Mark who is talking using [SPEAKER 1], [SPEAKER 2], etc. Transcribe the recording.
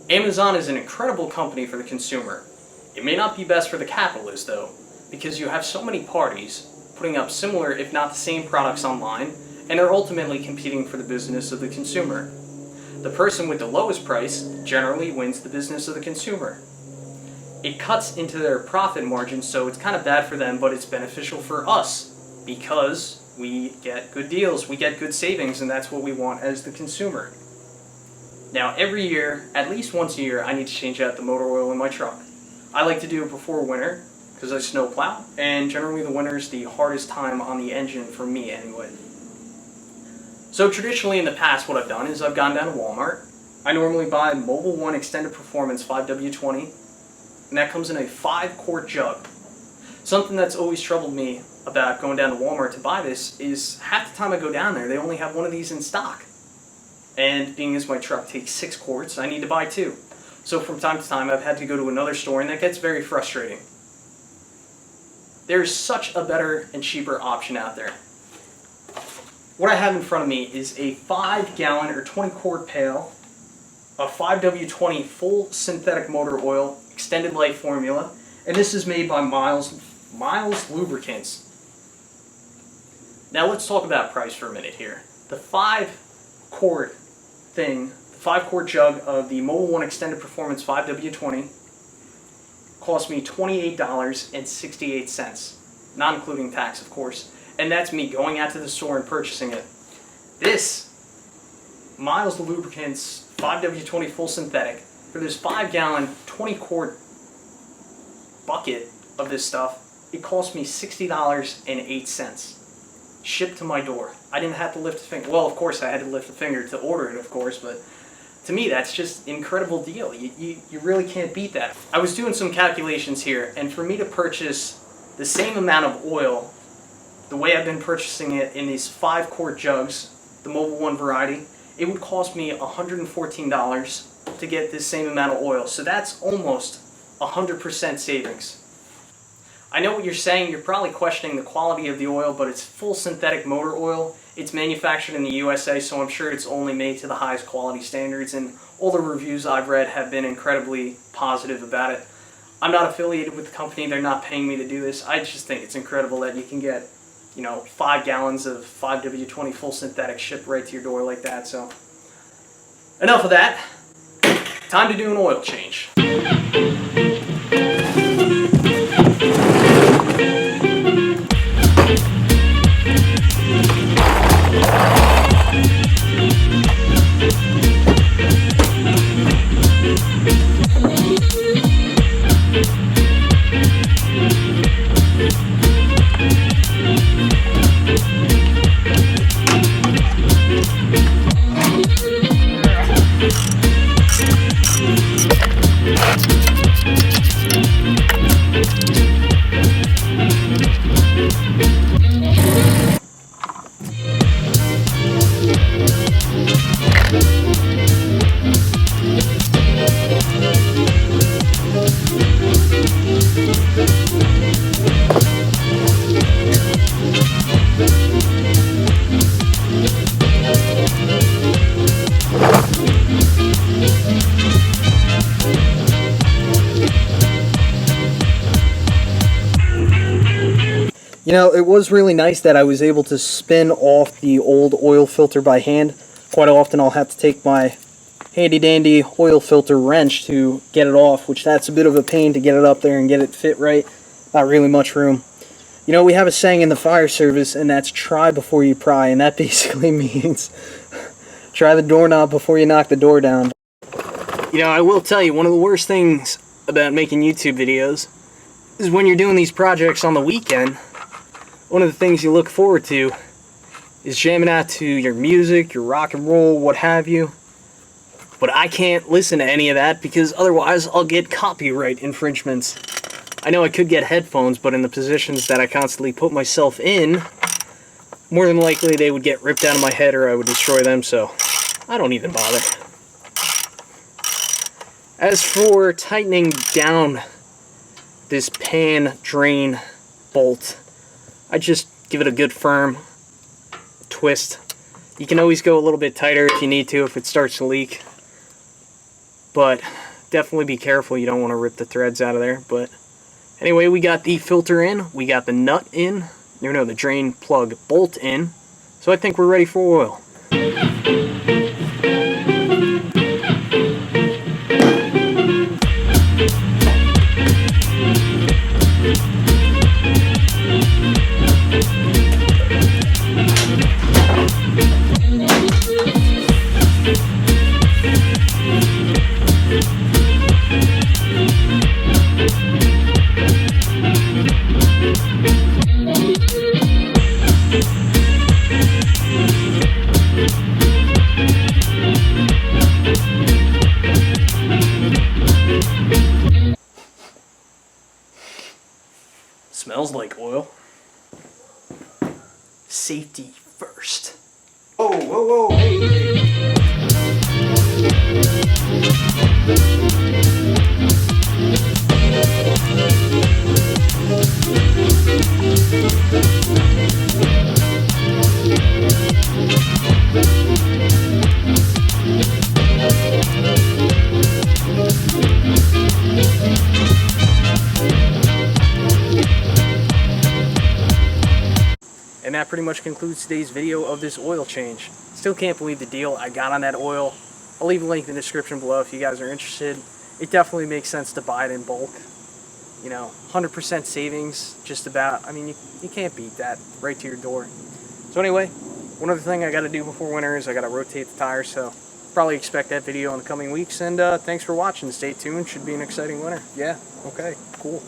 [SPEAKER 1] Amazon is an incredible company for the consumer. It may not be best for the capitalist though, because you have so many parties putting up similar if not the same products online, and are ultimately competing for the business of the consumer. The person with the lowest price generally wins the business of the consumer. It cuts into their profit margin, so it's kind of bad for them, but it's beneficial for us because we get good deals, we get good savings, and that's what we want as the consumer. Now every year, at least once a year, I need to change out the motor oil in my truck. I like to do it before winter because I snowplow, and generally the winter is the hardest time on the engine for me anyway. So traditionally in the past, what I've done is I've gone down to Walmart. I normally buy Mobil 1 Extended Performance 5W20, and that comes in a 5-quart jug. Something that's always troubled me about going down to Walmart to buy this is half the time I go down there, they only have one of these in stock. And being as my truck takes 6 quarts, I need to buy 2. So from time to time I've had to go to another store, and that gets very frustrating. There's such a better and cheaper option out there. What I have in front of me is a 5-gallon or 20-quart pail of 5W20 full synthetic motor oil, extended life formula, and this is made by Miles Lubricants. Now let's talk about price for a minute here. The 5-quart thing, the 5-quart jug of the Mobil 1 Extended Performance 5W20 cost me $28.68, not including tax, of course. And that's me going out to the store and purchasing it. This Miles Lubricants 5W20 full synthetic, for this 5-gallon, 20-quart bucket of this stuff, it cost me $60.08. Shipped to my door. I didn't have to lift a finger. Well, of course I had to lift a finger to order it, of course, but to me that's just an incredible deal. You really can't beat that. I was doing some calculations here, and for me to purchase the same amount of oil the way I've been purchasing it in these 5-quart jugs, the Mobil 1 variety, it would cost me $114 to get this same amount of oil. So that's almost 100% savings. I know what you're saying. You're probably questioning the quality of the oil, but it's full synthetic motor oil. It's manufactured in the USA, so I'm sure it's only made to the highest quality standards, and all the reviews I've read have been incredibly positive about it. I'm not affiliated with the company. They're not paying me to do this. I just think it's incredible that you can get 5 gallons of 5W20 full synthetic shipped right to your door like that. So enough of that. Time to do an oil change. It was really nice that I was able to spin off the old oil filter by hand. Quite often I'll have to take my handy-dandy oil filter wrench to get it off, which that's a bit of a pain to get it up there and get it fit right. Not really much room. We have a saying in the fire service, and that's try before you pry, and that basically means try the doorknob before you knock the door down. I will tell you, one of the worst things about making YouTube videos is when you're doing these projects on the weekend. One of the things you look forward to is jamming out to your music, your rock and roll, what have you. But I can't listen to any of that because otherwise I'll get copyright infringements. I know I could get headphones, but in the positions that I constantly put myself in, more than likely they would get ripped out of my head or I would destroy them, so I don't even bother. As for tightening down this pan drain bolt, I just give it a good firm twist. You can always go a little bit tighter if you need to, if it starts to leak. but definitely be careful. You don't want to rip the threads out of there. But anyway, we got the filter in, we got the nut in, the drain plug bolt in, so I think we're ready for oil. Smells like oil. Safety first.
[SPEAKER 2] Whoa, whoa, whoa, hey.
[SPEAKER 1] And that pretty much concludes today's video of this oil change. Still can't believe the deal I got on that oil. I'll leave a link in the description below if you guys are interested. It definitely makes sense to buy it in bulk. 100% savings, just about. I mean, you can't beat that right to your door. So anyway, one other thing I got to do before winter is I got to rotate the tires, so probably expect that video in the coming weeks. And thanks for watching. Stay tuned. Should be an exciting winter. Yeah, okay, cool.